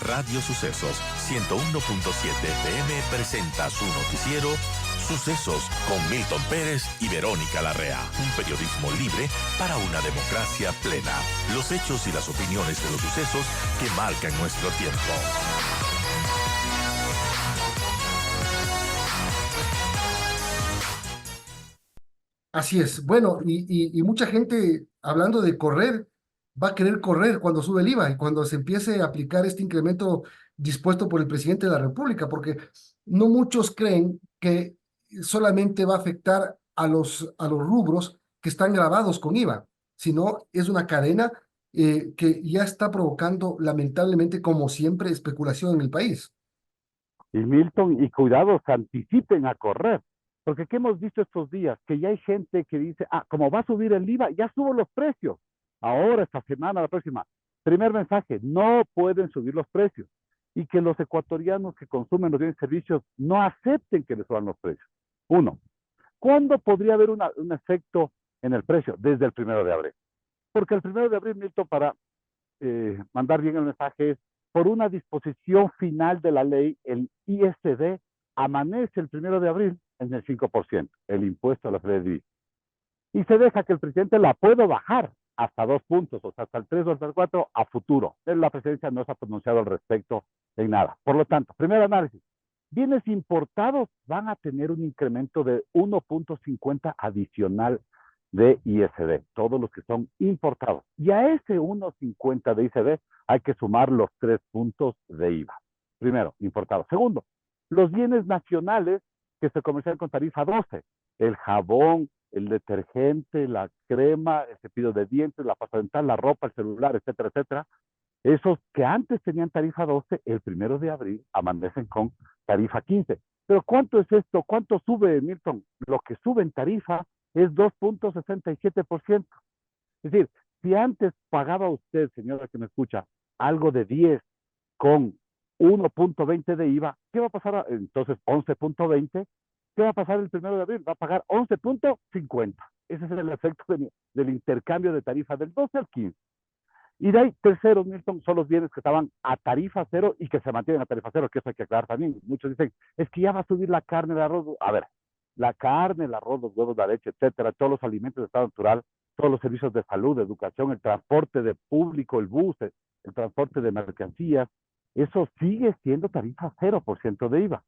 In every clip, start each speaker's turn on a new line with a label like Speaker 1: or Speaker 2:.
Speaker 1: Radio Sucesos 101.7 FM presenta su noticiero Sucesos con Milton Pérez y Verónica Larrea. Un periodismo libre para una democracia plena. Los hechos y las opiniones de los sucesos que marcan nuestro tiempo.
Speaker 2: Así es. Bueno, y mucha gente hablando de correr, va a querer correr cuando sube el IVA y cuando se empiece a aplicar este incremento dispuesto por el presidente de la República, porque no muchos creen que solamente va a afectar a los rubros que están grabados con IVA, sino es una cadena que ya está provocando, lamentablemente, como siempre, especulación en el país.
Speaker 3: Y Milton, y cuidado, se anticipen a correr, porque ¿qué hemos visto estos días? Que ya hay gente que dice, como va a subir el IVA, ya subo los precios. Ahora, esta semana, la próxima. Primer mensaje, no pueden subir los precios. Y que los ecuatorianos que consumen los bienes y servicios no acepten que les suban los precios. Uno, ¿cuándo podría haber un efecto en el precio? Desde el 1 de abril. Porque el 1 de abril, Milton, para mandar bien el mensaje es, por una disposición final de la ley, el ISD amanece el 1 de abril en el 5%, el impuesto a la FDI. Y se deja que el presidente la pueda bajar hasta 2 puntos, o sea, hasta el 3 o hasta el 4 a futuro. La presidencia no se ha pronunciado al respecto en nada. Por lo tanto, primer análisis, bienes importados van a tener un incremento de 1.50 adicional de ISD, todos los que son importados. Y a ese 1.50 de ISD hay que sumar los 3 puntos de IVA. Primero, importados. Segundo, los bienes nacionales que se comercian con tarifa 12, el jabón, el detergente, la crema, el cepillo de dientes, la pasta dental, la ropa, el celular, etcétera, etcétera. Esos que antes tenían tarifa 12, el 1 de abril amanecen con tarifa 15. Pero ¿cuánto es esto? ¿Cuánto sube, Milton? Lo que sube en tarifa es 2.67%. Es decir, si antes pagaba usted, señora que me escucha, algo de 10 con 1.20 de IVA, ¿qué va a pasar? Entonces, 11.20, ¿qué va a pasar el 1 de abril? Va a pagar 11.50. Ese es el efecto del intercambio de tarifa del 12 al 15. Y de ahí, tercero, Milton, son los bienes que estaban a tarifa cero y que se mantienen a tarifa cero, que eso hay que aclarar también. Muchos dicen, es que ya va a subir la carne, el arroz. A ver, la carne, el arroz, los huevos, la leche, etcétera, todos los alimentos de estado natural, todos los servicios de salud, de educación, el transporte de público, el bus, el transporte de mercancías, eso sigue siendo tarifa 0% de IVA.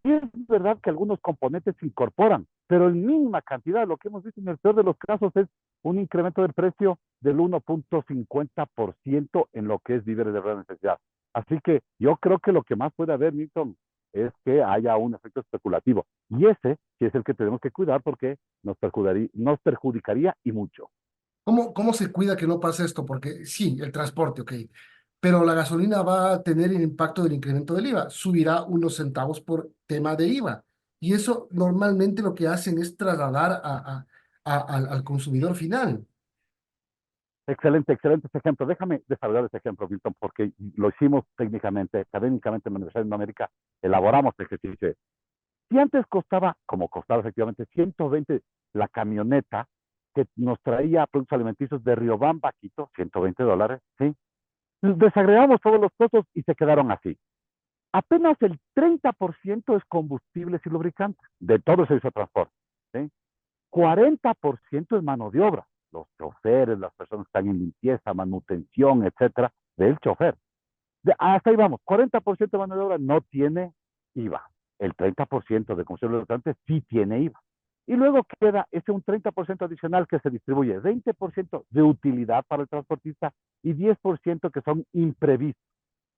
Speaker 3: Y es verdad que algunos componentes se incorporan, pero en mínima cantidad. Lo que hemos visto en el peor de los casos es un incremento del precio del 1.50% en lo que es víveres de verdad necesidad. Así que yo creo que lo que más puede haber, Milton, es que haya un efecto especulativo. Y ese sí es el que tenemos que cuidar porque nos perjudicaría y mucho.
Speaker 2: ¿Cómo se cuida que no pase esto? Porque sí, el transporte, ok, pero la gasolina va a tener el impacto del incremento del IVA, subirá unos centavos por tema de IVA. Y eso normalmente lo que hacen es trasladar al consumidor final.
Speaker 3: Excelente, excelente ese ejemplo. Déjame desarrollar ese ejemplo, Milton, porque lo hicimos técnicamente, académicamente en la Universidad de América, elaboramos este ejercicio. Si antes costaba, como costaba efectivamente, 120 la camioneta que nos traía productos alimenticios de Riobamba a Quito, $120, ¿sí? Desagregamos todos los costos y se quedaron así. Apenas el 30% es combustibles y lubricantes de todo el servicio de transporte, ¿sí? 40% es mano de obra, los choferes, las personas que están en limpieza, manutención, etcétera, del chofer. Hasta ahí vamos, 40% de mano de obra no tiene IVA. El 30% de combustible lubricante sí tiene IVA. Y luego queda ese un 30% adicional que se distribuye, 20% de utilidad para el transportista y 10% que son imprevistos,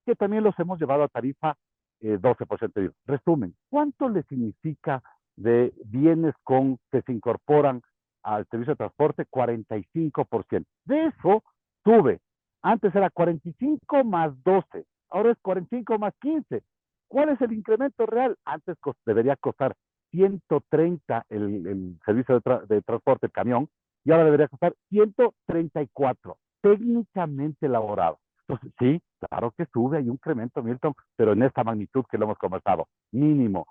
Speaker 3: que también los hemos llevado a tarifa 12% de IVA. Resumen, ¿cuánto le significa de bienes que se incorporan al servicio de transporte? 45%. De eso sube. Antes era 45 más 12, ahora es 45 más 15. ¿Cuál es el incremento real? Antes debería costar 130 el servicio de transporte, el camión, y ahora debería costar 134, técnicamente elaborado. Entonces, sí, claro que sube, hay un incremento, Milton, pero en esta magnitud que lo hemos conversado, mínimo,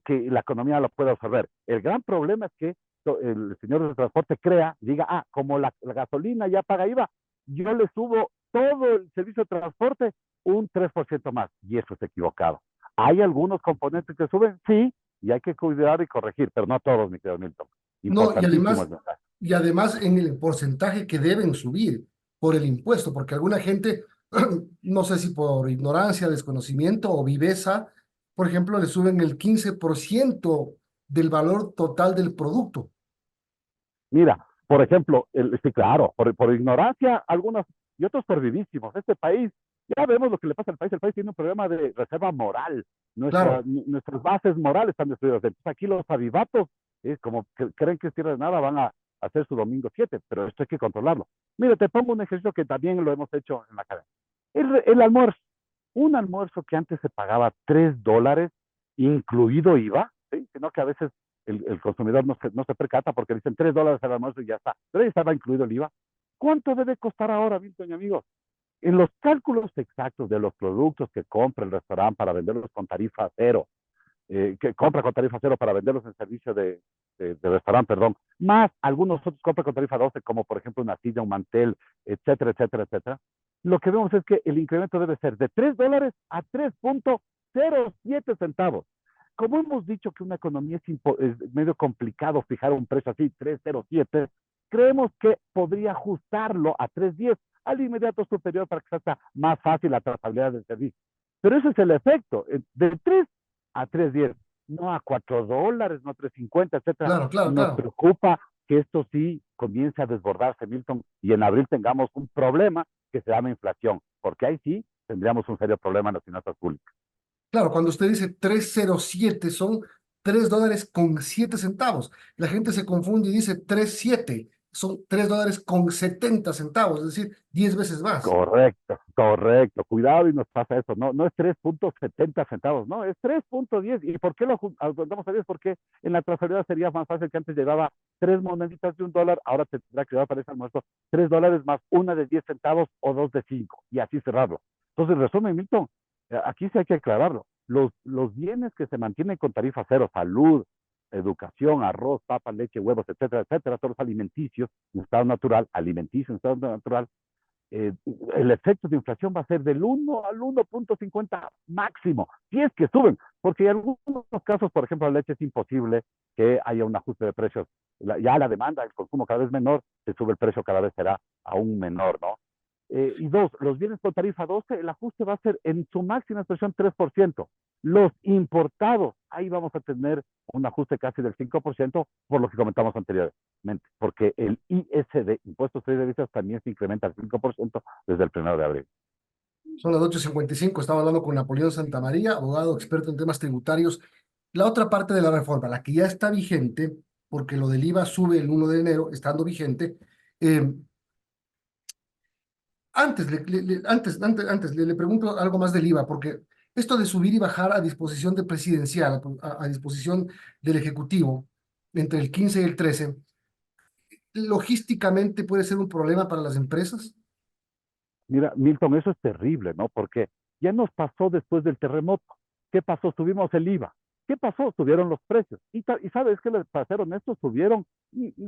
Speaker 3: que la economía lo pueda absorber. El gran problema es que el señor del transporte diga, como la gasolina ya paga IVA, yo le subo todo el servicio de transporte un 3% más, y eso es equivocado. ¿Hay algunos componentes que suben? Sí, y hay que cuidar y corregir, pero no todos, mi querido Milton.
Speaker 2: No,
Speaker 3: Importantísimo el mensaje.
Speaker 2: y además en el porcentaje que deben subir por el impuesto, porque alguna gente, no sé si por ignorancia, desconocimiento o viveza, por ejemplo, le suben el 15% del valor total del producto.
Speaker 3: Mira, por ejemplo, sí, claro, por ignorancia, algunos y otros por vivísimos. Este país, ya vemos lo que le pasa al país. El país tiene un problema de reserva moral.
Speaker 2: Claro,
Speaker 3: Nuestras bases morales están destruidas. Entonces, aquí los avivatos, como que creen que es tierra de nada, van a hacer su domingo 7, pero esto hay que controlarlo. Mira, te pongo un ejercicio que también lo hemos hecho en la cadena. El almuerzo. Un almuerzo que antes se pagaba $3, incluido IVA, ¿sí? Sino que a veces el consumidor no se percata porque dicen $3 al almuerzo y ya está. Pero ahí estaba incluido el IVA. ¿Cuánto debe costar ahora, Milton y amigos? En los cálculos exactos de los productos que compra el restaurante para venderlos con tarifa cero, que compra con tarifa cero para venderlos en servicio de restaurante, perdón, más algunos otros compran con tarifa 12, como por ejemplo una silla, un mantel, etcétera, etcétera, etcétera. Lo que vemos es que el incremento debe ser de $3 a 3.07 centavos. Como hemos dicho que una economía es medio complicado fijar un precio así, 3.07, creemos que podría ajustarlo a 3.10 al inmediato superior para que sea más fácil la trazabilidad del servicio. Pero ese es el efecto, de 3 a 3.10, no a $4, no a 3.50, etcétera.
Speaker 2: claro, claro,
Speaker 3: Nos
Speaker 2: claro.
Speaker 3: preocupa que esto sí comience a desbordarse, Milton, y en abril tengamos un problema que se llama inflación, porque ahí sí tendríamos un serio problema en las finanzas públicas.
Speaker 2: Claro, cuando usted dice 307 son $3.07. La gente se confunde y dice 37 son $3.70, es decir, 10 veces más.
Speaker 3: Correcto, correcto. Cuidado y nos pasa eso. No, no es 3.70 centavos, no, es 3.10. ¿Y por qué lo aumentamos a 10? Porque en la trazabilidad sería más fácil que antes llevaba tres moneditas de $1, ahora tendrá que llevar para ese almuerzo $3 más una de 10 centavos o dos de 5 y así cerrarlo. Entonces, resumen, Milton, aquí sí hay que aclararlo. Los bienes que se mantienen con tarifa cero, salud, educación, arroz, papa, leche, huevos, etcétera, etcétera, todos los alimenticios en estado natural, alimenticios en estado natural, eh, el efecto de inflación va a ser del 1 al 1.50 máximo, si es que suben, porque en algunos casos, por ejemplo, la leche es imposible que haya un ajuste de precios. Ya la demanda, el consumo cada vez menor, se sube el precio cada vez será aún menor, ¿no? Y dos, los bienes con tarifa 12, el ajuste va a ser en su máxima expresión 3%. Los importados, ahí vamos a tener un ajuste casi del 5%, por lo que comentamos anteriormente, porque el ISD, Impuestos y Servicios, también se incrementa al 5% desde el 1 de abril.
Speaker 2: Son las 8:55. Estaba hablando con Napoleón Santamaría, abogado experto en temas tributarios. La otra parte de la reforma, la que ya está vigente, porque lo del IVA sube el 1 de enero, estando vigente. eh, antes le pregunto algo más del IVA, porque esto de subir y bajar a disposición de presidencial, a disposición del Ejecutivo, entre el 15 y el 13, logísticamente puede ser un problema para las empresas.
Speaker 3: Mira, Milton, eso es terrible, ¿no? Porque ya nos pasó después del terremoto. ¿Qué pasó? Subimos el IVA. ¿Qué pasó? Subieron los precios. Y sabes que, para ser honestos, subieron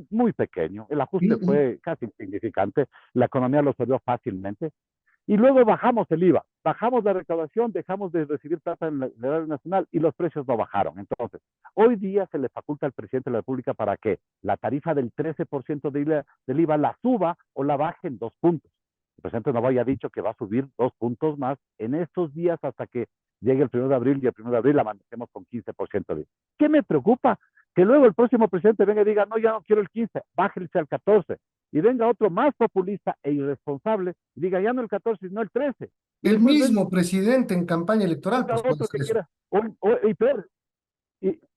Speaker 3: muy pequeño. El ajuste
Speaker 2: Y
Speaker 3: fue casi insignificante. La economía lo absorbió fácilmente. Y luego bajamos el IVA, bajamos la recaudación, dejamos de recibir plata en el erario nacional y los precios no bajaron. Entonces, hoy día se le faculta al presidente de la República para que la tarifa del 13% del IVA la suba o la baje en 2 puntos. El presidente no haya dicho que va a subir 2 puntos más en estos días hasta que llegue el 1 de abril, y el 1 de abril la mantenemos con 15% de IVA. ¿Qué me preocupa? Que luego el próximo presidente venga y diga, no, ya no quiero el 15, bájese al 14, y venga otro más populista e irresponsable y diga, ya no el 14, sino el 13. Y
Speaker 2: el
Speaker 3: después
Speaker 2: mismo presidente en campaña electoral,
Speaker 3: venga
Speaker 2: pues puede
Speaker 3: otro que
Speaker 2: hacer eso.
Speaker 3: quiera, y peor,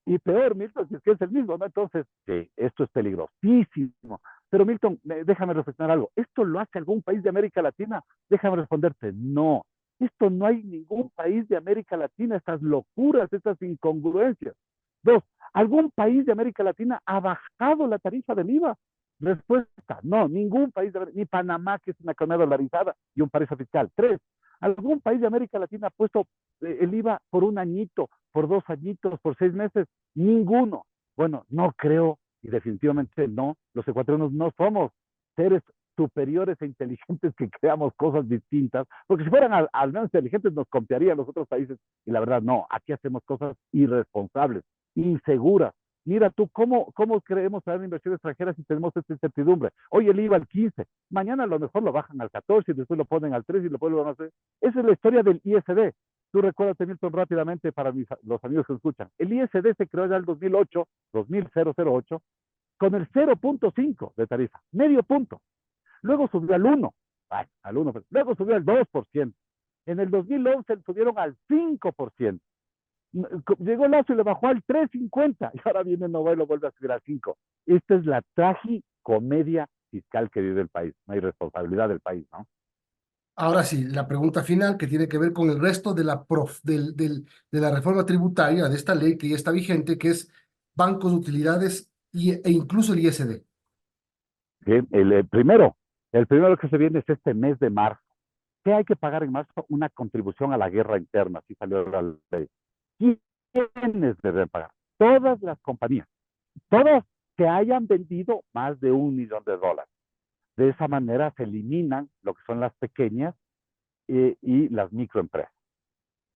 Speaker 3: y peor, Milton, si es que es el mismo, ¿no? Entonces, sí, esto es peligrosísimo. Pero Milton, déjame reflexionar algo. ¿Esto lo hace algún país de América Latina? Déjame responderte, no. Esto no hay ningún país de América Latina, estas locuras, estas incongruencias. Dos, ¿algún país de América Latina ha bajado la tarifa del IVA? Respuesta, no, ningún país, ni Panamá, que es una economía dolarizada y un paraíso fiscal. Tres, ¿algún país de América Latina ha puesto el IVA por un añito, por 2 añitos, por 6 meses? Ninguno. Bueno, no creo, y definitivamente no, los ecuatorianos no somos seres superiores e inteligentes que creamos cosas distintas, porque si fueran al menos inteligentes nos copiarían los otros países, y la verdad no, aquí hacemos cosas irresponsables, inseguras. Mira tú, ¿cómo creemos traer inversión extranjera si tenemos esta incertidumbre? Hoy el IVA al 15, mañana a lo mejor lo bajan al 14 y después lo ponen al 3 y lo vuelven a hacer. Esa es la historia del ISD. Tú recuerdas, Milton, rápidamente para los amigos que escuchan. El ISD se creó ya en el 2008, 2008, con el 0.5 de tarifa, medio punto. Luego subió al 1, al 1, luego subió al 2%. En el 2011 subieron al 5%. Llegó Lazo y le bajó al 3.50 y ahora viene Nova y lo vuelve a subir al 5. Esta es la tragicomedia fiscal que vive el país. No hay responsabilidad del país, ¿no?
Speaker 2: Ahora sí, la pregunta final que tiene que ver con el resto de de la reforma tributaria de esta ley que ya está vigente, que es bancos de utilidades e incluso el ISD.
Speaker 3: Sí, el primero que se viene es este mes de marzo. ¿Qué hay que pagar en marzo? Una contribución a la guerra interna, así salió la ley. ¿Quiénes deben pagar? Todas las compañías, todas que hayan vendido más de $1 millón. De esa manera se eliminan lo que son las pequeñas y las microempresas.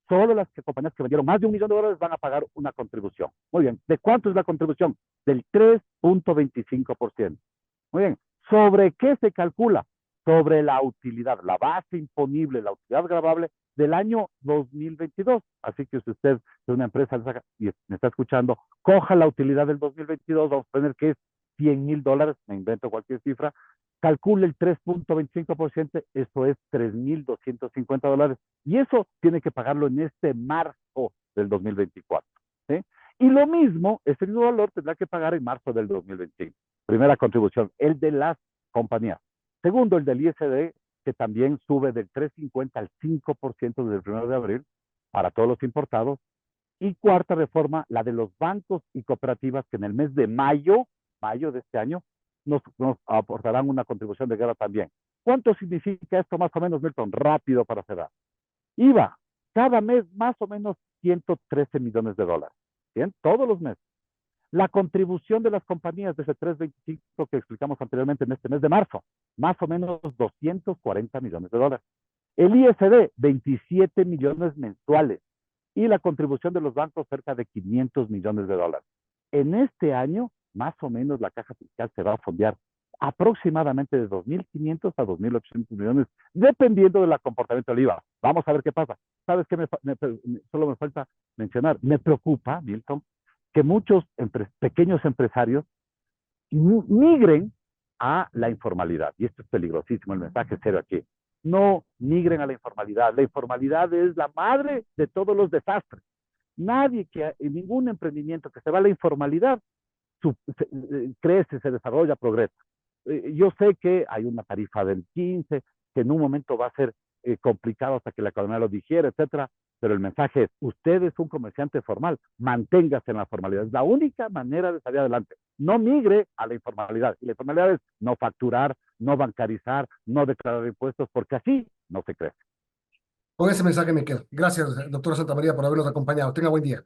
Speaker 3: Solo las compañías que vendieron más de $1 millón van a pagar una contribución. Muy bien, ¿de cuánto es la contribución? Del 3.25%. Muy bien, ¿sobre qué se calcula? Sobre la utilidad, la base imponible, la utilidad gravable del año 2022. Así que si usted es una empresa y me está escuchando, coja la utilidad del 2022, vamos a poner que es $100,000, me invento cualquier cifra, calcule el 3.25%, eso es $3,250. Y eso tiene que pagarlo en este marzo del 2024. ¿Sí? Y lo mismo, ese mismo valor tendrá que pagar en marzo del 2025. Primera contribución, el de las compañías. Segundo, el del ISD, que también sube del 3.50 al 5% desde el 1 de abril para todos los importados. Y cuarta reforma, la de los bancos y cooperativas, que en el mes de mayo de este año, nos aportarán una contribución de guerra también. ¿Cuánto significa esto más o menos, Milton? Rápido para cerrar. IVA, cada mes más o menos $113 millones. ¿Bien? Todos los meses. La contribución de las compañías de ese 3.25 que explicamos anteriormente en este mes de marzo, más o menos $240 millones. El ISD, 27 millones mensuales. Y la contribución de los bancos, cerca de $500 millones. En este año, más o menos, la caja fiscal se va a fondear aproximadamente de 2.500 a 2.800 millones, dependiendo del comportamiento del IVA. Vamos a ver qué pasa. ¿Sabes qué? Solo me falta mencionar. Me preocupa, Milton, que muchos pequeños empresarios migren a la informalidad. Y esto es peligrosísimo, el mensaje cero aquí. No migren a la informalidad. La informalidad es la madre de todos los desastres. Nadie ningún emprendimiento que se va a la informalidad crece, se desarrolla, progresa. Yo sé que hay una tarifa del 15, que en un momento va a ser complicado hasta que la economía lo digiere, etcétera, pero el mensaje es, usted es un comerciante formal, manténgase en la formalidad. Es la única manera de salir adelante. No migre a la informalidad. Y la informalidad es no facturar, no bancarizar, no declarar impuestos, porque así no se crece.
Speaker 2: Con ese mensaje me quedo. Gracias, doctora Santamaría, por habernos acompañado. Tenga buen día.